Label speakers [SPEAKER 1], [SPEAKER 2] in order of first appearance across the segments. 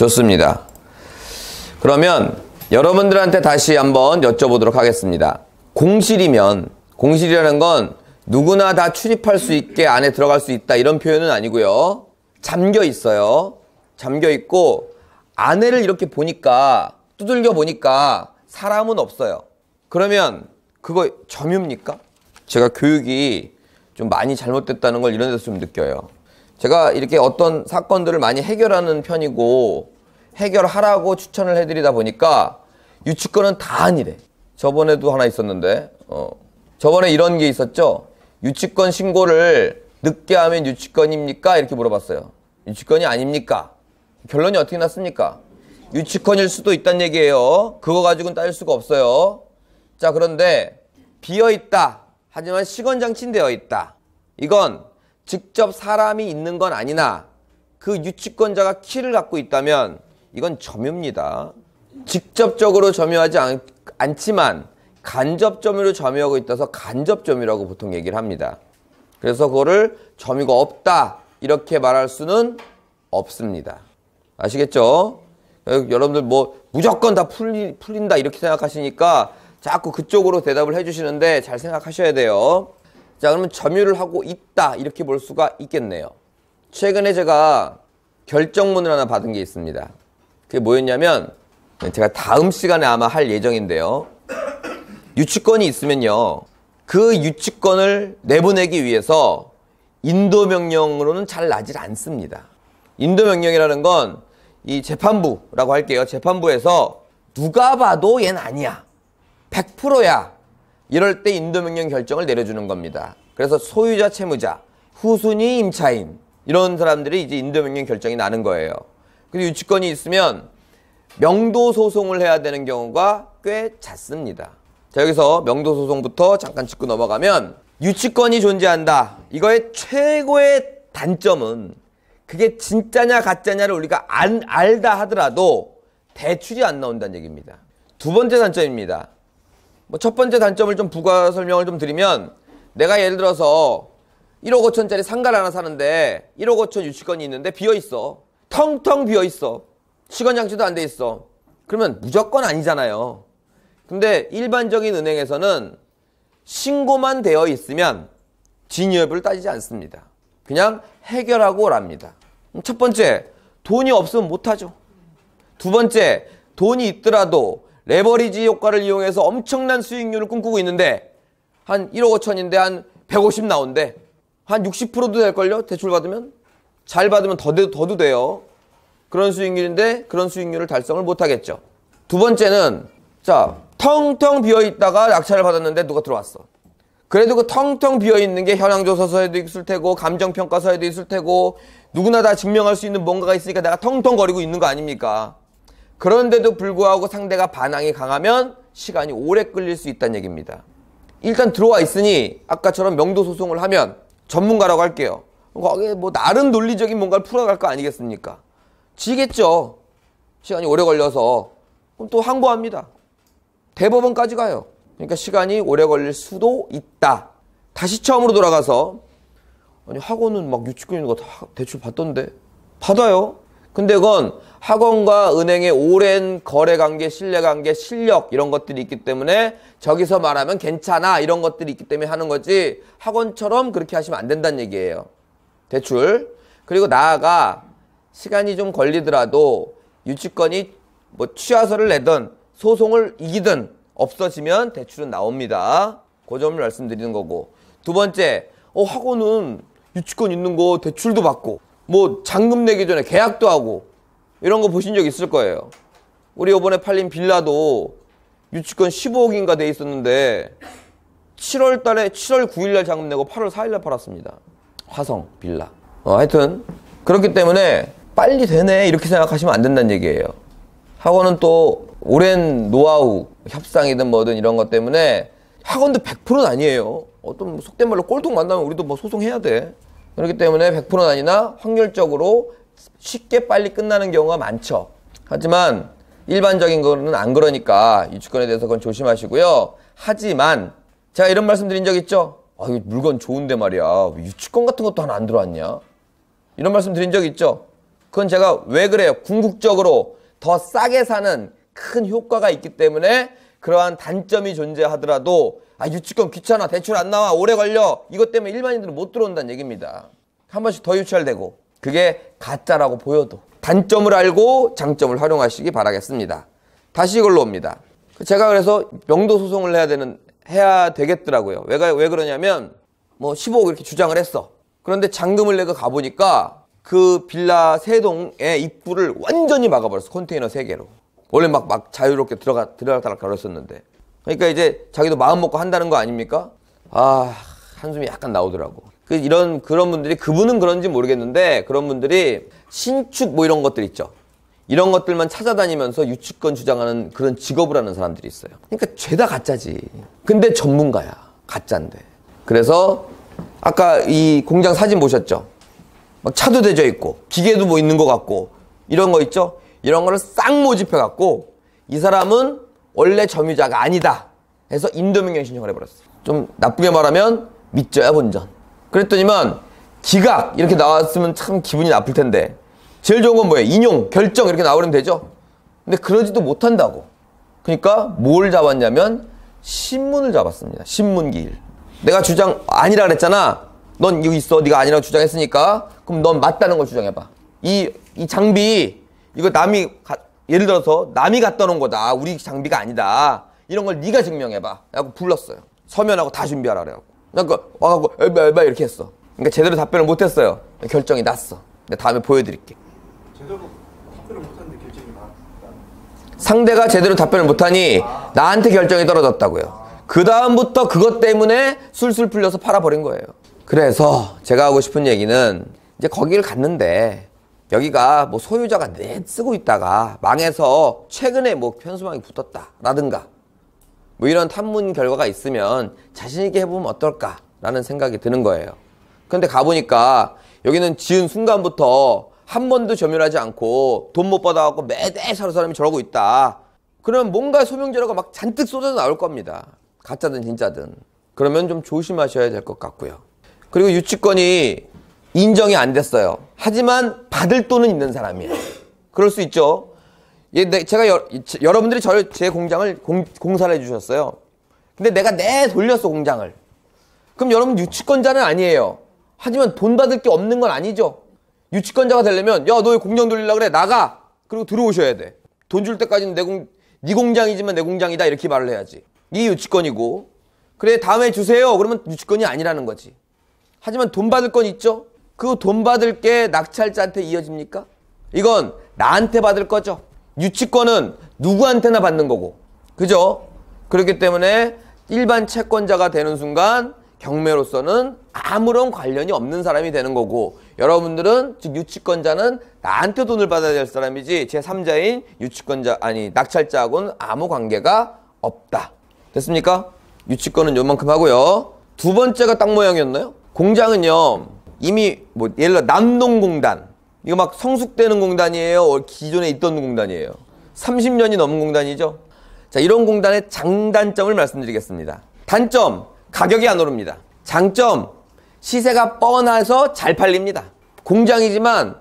[SPEAKER 1] 좋습니다. 그러면 여러분들한테 다시 한번 여쭤보도록 하겠습니다. 공실이면, 공실이라는 건 누구나 다 출입할 수 있게 안에 들어갈 수 있다 이런 표현은 아니고요. 잠겨 있어요. 잠겨 있고 안에를 이렇게 보니까, 두들겨 보니까 사람은 없어요. 그러면 그거 점유입니까? 제가 교육이 좀 많이 잘못됐다는 걸 이런 데서 좀 느껴요. 제가 이렇게 어떤 사건들을 많이 해결하는 편이고 해결하라고 추천을 해드리다 보니까 유치권은 다 아니래. 저번에도 하나 있었는데 저번에 이런 게 있었죠. 유치권 신고를 늦게 하면 유치권입니까? 이렇게 물어봤어요. 유치권이 아닙니까? 결론이 어떻게 났습니까? 유치권일 수도 있다는 얘기예요. 그거 가지고는 따질 수가 없어요. 자, 그런데 비어있다. 하지만 시건장치는 되어 있다. 이건 직접 사람이 있는 건 아니나 그 유치권자가 키를 갖고 있다면 이건 점유입니다. 직접적으로 점유하지 않지만 간접 점유로 점유하고 있다서 간접 점유라고 보통 얘기를 합니다. 그래서 그거를 점유가 없다 이렇게 말할 수는 없습니다. 아시겠죠? 여러분들 뭐 무조건 다 풀린다 이렇게 생각하시니까 자꾸 그쪽으로 대답을 해주시는데 잘 생각하셔야 돼요. 자, 그러면 점유를 하고 있다 이렇게 볼 수가 있겠네요. 최근에 제가 결정문을 하나 받은 게 있습니다. 그게 뭐였냐면 제가 다음 시간에 아마 할 예정인데요. 유치권이 있으면요. 그 유치권을 내보내기 위해서 인도명령으로는 잘 나질 않습니다. 인도명령이라는 건 이 재판부라고 할게요. 재판부에서 누가 봐도 얘는 아니야. 100%야. 이럴 때 인도명령 결정을 내려주는 겁니다. 그래서 소유자, 채무자, 후순위, 임차인 이런 사람들이 이제 인도명령 결정이 나는 거예요. 그리고 유치권이 있으면 명도소송을 해야 되는 경우가 꽤 잦습니다. 자, 여기서 명도소송부터 잠깐 짚고 넘어가면 유치권이 존재한다. 이거의 최고의 단점은 그게 진짜냐 가짜냐를 우리가 알다 하더라도 대출이 안 나온다는 얘기입니다. 두 번째 단점입니다. 첫 번째 단점을 좀 부가 설명을 좀 드리면 내가 예를 들어서 1억 5천짜리 상가를 하나 사는데 1억 5천 유치권이 있는데 비어있어. 텅텅 비어있어. 시건장치도 안 돼 있어. 그러면 무조건 아니잖아요. 근데 일반적인 은행에서는 신고만 되어 있으면 진위 여부를 따지지 않습니다. 그냥 해결하고 오랍니다. 첫 번째, 돈이 없으면 못하죠. 두 번째, 돈이 있더라도 레버리지 효과를 이용해서 엄청난 수익률을 꿈꾸고 있는데 한 1억 5천인데 한 150 나온대. 한 60%도 될걸요? 대출 받으면? 잘 받으면 더도 돼요. 그런 수익률인데 그런 수익률을 달성을 못하겠죠. 두 번째는 자, 텅텅 비어있다가 낙찰을 받았는데 누가 들어왔어. 그래도 그 텅텅 비어있는 게 현황조사서에도 있을 테고 감정평가서에도 있을 테고 누구나 다 증명할 수 있는 뭔가가 있으니까 내가 텅텅거리고 있는 거 아닙니까? 그런데도 불구하고 상대가 반항이 강하면 시간이 오래 끌릴 수 있다는 얘기입니다. 일단 들어와 있으니 아까처럼 명도소송을 하면 전문가라고 할게요. 거기에 뭐 나름 논리적인 뭔가를 풀어갈 거 아니겠습니까? 지겠죠. 시간이 오래 걸려서. 그럼 또 항고합니다. 대법원까지 가요. 그러니까 시간이 오래 걸릴 수도 있다. 다시 처음으로 돌아가서 아니 학원은 막 유치권 있는 거 다 대출 받던데. 받아요. 근데 그건 학원과 은행의 오랜 거래관계, 신뢰관계, 실력 이런 것들이 있기 때문에 저기서 말하면 괜찮아 이런 것들이 있기 때문에 하는 거지 학원처럼 그렇게 하시면 안 된다는 얘기예요. 대출. 그리고 나아가 시간이 좀 걸리더라도 유치권이 뭐 취하서를 내든 소송을 이기든 없어지면 대출은 나옵니다. 그 점을 말씀드리는 거고. 두 번째, 학원은 유치권 있는 거 대출도 받고 뭐 잔금 내기 전에 계약도 하고 이런 거 보신 적 있을 거예요. 우리 이번에 팔린 빌라도 유치권 15억인가 돼 있었는데 7월 9일 날 잔금 내고 8월 4일 날 팔았습니다. 화성 빌라. 하여튼 그렇기 때문에 빨리 되네 이렇게 생각하시면 안 된다는 얘기예요. 학원은 또 오랜 노하우, 협상이든 뭐든 이런 것 때문에 학원도 100%는 아니에요. 어떤 속된 말로 꼴통 만나면 우리도 뭐 소송해야 돼. 그렇기 때문에 100%는 아니나 확률적으로 쉽게 빨리 끝나는 경우가 많죠. 하지만 일반적인 거는 안 그러니까 유치권에 대해서 그건 조심하시고요. 하지만 제가 이런 말씀 드린 적 있죠? 이 물건 좋은데 말이야. 유치권 같은 것도 하나 안 들어왔냐? 이런 말씀 드린 적 있죠? 그건 제가 왜 그래요? 궁극적으로 더 싸게 사는 큰 효과가 있기 때문에 그러한 단점이 존재하더라도 유치권 귀찮아, 대출 안 나와, 오래 걸려, 이것 때문에 일반인들은 못 들어온다는 얘기입니다. 한 번씩 더 유찰되고, 그게 가짜라고 보여도 단점을 알고 장점을 활용하시기 바라겠습니다. 다시 이걸로 옵니다. 제가 그래서 명도 소송을 해야 되겠더라고요. 왜 그러냐면 15억 이렇게 주장을 했어. 그런데 잔금을 내고 가보니까 그 빌라 3동의 입구를 완전히 막아버렸어. 컨테이너 3개로. 원래 막 자유롭게 들어갔다 그랬었는데. 그러니까 이제 자기도 마음 먹고 한다는 거 아닙니까? 한숨이 약간 나오더라고. 그런 분들이, 그분은 그런지 모르겠는데, 그런 분들이 신축 이런 것들 있죠. 이런 것들만 찾아다니면서 유치권 주장하는 그런 직업을 하는 사람들이 있어요. 그러니까 죄다 가짜지. 근데 전문가야. 가짜인데. 그래서 아까 이 공장 사진 보셨죠? 막 차도 대져 있고 기계도 있는 것 같고 이런 거 있죠? 이런 거를 싹 모집해 갖고 이 사람은 원래 점유자가 아니다 해서 임도명령 신청을 해버렸어. 좀 나쁘게 말하면 믿져야 본전. 그랬더니만 기각 이렇게 나왔으면 참 기분이 나쁠 텐데 제일 좋은 건 뭐예요? 인용, 결정 이렇게 나오면 되죠? 근데 그러지도 못한다고. 그러니까 뭘 잡았냐면 신문을 잡았습니다. 신문기일. 내가 주장 아니라 그랬잖아. 넌 여기 있어. 네가 아니라고 주장했으니까 그럼 넌 맞다는 걸 주장해봐. 이 장비 이거 예를 들어서 남이 갖다 놓은 거다. 우리 장비가 아니다. 이런 걸 네가 증명해봐. 라고 불렀어요. 서면하고 다 준비하라 그래갖고. 그러니까 와갖고 엘바 이렇게 했어. 그러니까 제대로 답변을 못했어요. 결정이 났어. 근데 다음에 보여드릴게.
[SPEAKER 2] 제대로 답변을 못하는데 결정이 났다.
[SPEAKER 1] 상대가 제대로 답변을 못하니 나한테 결정이 떨어졌다고요. 그 다음부터 그것 때문에 술술 풀려서 팔아버린 거예요. 그래서 제가 하고 싶은 얘기는 이제 거기를 갔는데 여기가 소유자가 쓰고 있다가 망해서 최근에 현수막이 붙었다라든가 이런 탐문 결과가 있으면 자신있게 해보면 어떨까라는 생각이 드는 거예요. 그런데 가보니까 여기는 지은 순간부터 한 번도 점유하지 않고 돈 못 받아갖고 매달 사람이 저러고 있다. 그러면 뭔가 소명제로가 막 잔뜩 쏟아져 나올 겁니다. 가짜든 진짜든. 그러면 좀 조심하셔야 될 것 같고요. 그리고 유치권이 인정이 안 됐어요. 하지만 받을 돈은 있는 사람이에요. 그럴 수 있죠. 여러분들이 제 공장을 공사를 해주셨어요. 근데 내가 돌렸어, 공장을. 그럼 여러분 유치권자는 아니에요. 하지만 돈 받을 게 없는 건 아니죠. 유치권자가 되려면 야, 너 왜 공장 돌리려고 그래? 나가! 그리고 들어오셔야 돼. 돈 줄 때까지는 네 공장이지만 내 공장이다 이렇게 말을 해야지. 이게 유치권이고. 그래, 다음에 주세요. 그러면 유치권이 아니라는 거지. 하지만 돈 받을 건 있죠. 그 돈 받을 게 낙찰자한테 이어집니까? 이건 나한테 받을 거죠. 유치권은 누구한테나 받는 거고. 그죠? 그렇기 때문에 일반 채권자가 되는 순간 경매로서는 아무런 관련이 없는 사람이 되는 거고, 여러분들은 즉 유치권자는 나한테 돈을 받아야 될 사람이지 제3자인 낙찰자하고는 아무 관계가 없다. 됐습니까? 유치권은 요만큼 하고요. 두 번째가 땅 모양이었나요? 공장은요, 이미 예를 들어 남동공단, 이거 막 성숙되는 공단이에요? 기존에 있던 공단이에요? 30년이 넘은 공단이죠? 자, 이런 공단의 장단점을 말씀드리겠습니다. 단점, 가격이 안 오릅니다. 장점, 시세가 뻔해서 잘 팔립니다. 공장이지만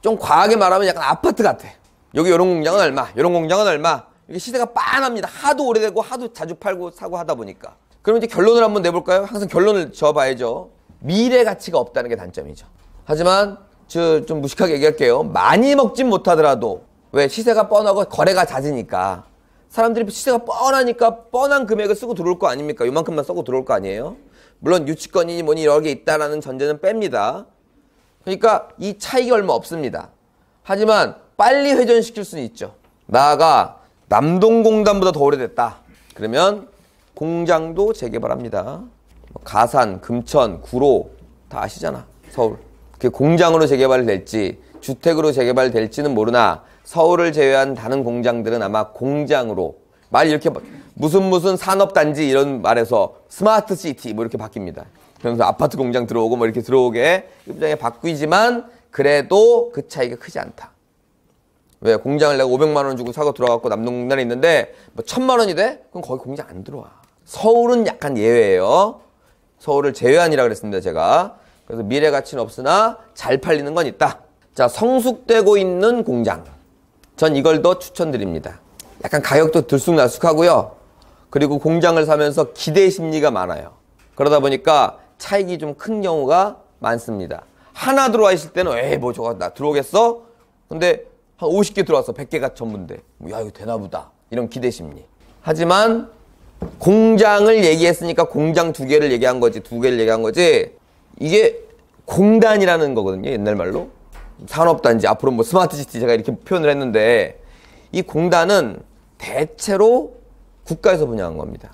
[SPEAKER 1] 좀 과하게 말하면 약간 아파트 같아. 여기 이런 공장은 얼마, 이런 공장은 얼마. 이게 시세가 빤합니다. 하도 오래되고 하도 자주 팔고 사고 하다 보니까. 그럼 이제 결론을 한번 내볼까요? 항상 결론을 지어봐야죠. 미래 가치가 없다는 게 단점이죠. 하지만 좀 무식하게 얘기할게요. 많이 먹진 못하더라도, 왜 시세가 뻔하고 거래가 잦으니까 사람들이 시세가 뻔하니까 뻔한 금액을 쓰고 들어올 거 아닙니까? 요만큼만 쓰고 들어올 거 아니에요? 물론 유치권이니 뭐니 여러 개 있다라는 전제는 뺍니다. 그러니까 이 차익이 얼마 없습니다. 하지만 빨리 회전시킬 수는 있죠. 나아가 남동공단보다 더 오래됐다. 그러면 공장도 재개발합니다. 가산, 금천, 구로 다 아시잖아. 서울. 그게 공장으로 재개발이 될지 주택으로 재개발될지는 모르나 서울을 제외한 다른 공장들은 아마 공장으로, 말 이렇게 무슨 산업단지 이런 말에서 스마트시티 이렇게 바뀝니다. 그러면서 아파트 공장 들어오고 이렇게 들어오게 입장에 바뀌지만 그래도 그 차이가 크지 않다. 왜? 공장을 내가 500만 원 주고 사고 들어가고 남동공단에 있는데 1000만 원이 돼? 그럼 거기 공장 안 들어와. 서울은 약간 예외예요. 서울을 제외한이라 그랬습니다, 제가. 그래서 미래 가치는 없으나 잘 팔리는 건 있다. 자, 성숙되고 있는 공장. 전 이걸 더 추천드립니다. 약간 가격도 들쑥날쑥하고요. 그리고 공장을 사면서 기대 심리가 많아요. 그러다 보니까 차익이 좀 큰 경우가 많습니다. 하나 들어와 있을 때는 에이 뭐 저거 나 들어오겠어? 근데 한 50개 들어왔어. 100개가 전부인데. 야 이거 되나 보다. 이런 기대 심리. 하지만 공장을 얘기했으니까 공장 2개를 얘기한 거지. 2개를 얘기한 거지. 이게 공단이라는 거거든요. 옛날 말로. 산업단지. 앞으로 뭐 스마트시티 제가 이렇게 표현을 했는데 이 공단은 대체로 국가에서 분양한 겁니다.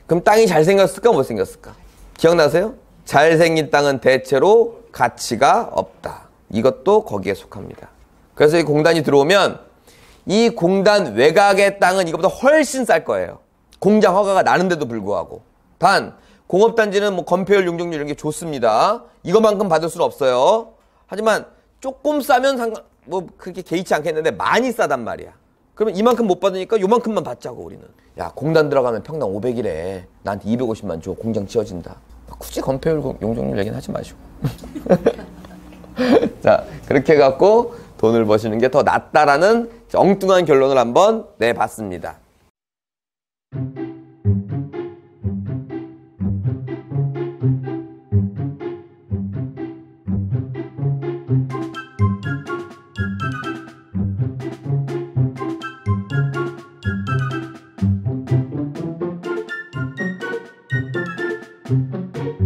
[SPEAKER 1] 그럼 땅이 잘생겼을까 못생겼을까? 기억나세요? 잘생긴 땅은 대체로 가치가 없다. 이것도 거기에 속합니다. 그래서 이 공단이 들어오면 이 공단 외곽의 땅은 이것보다 훨씬 쌀 거예요. 공장 허가가 나는데도 불구하고. 단 공업단지는 뭐 건폐율, 용적률 이런 게 좋습니다. 이것만큼 받을 수는 없어요. 하지만 조금 싸면 뭐 그렇게 개의치 않겠는데 많이 싸단 말이야. 그러면 이만큼 못 받으니까 요만큼만 받자고 우리는. 야 공단 들어가면 평당 500이래. 나한테 250만 줘. 공장 지어진다. 굳이 건폐율, 용적률 얘기는 하지 마시고. 자 그렇게 해갖고 돈을 버시는 게 더 낫다라는 엉뚱한 결론을 한번 내봤습니다.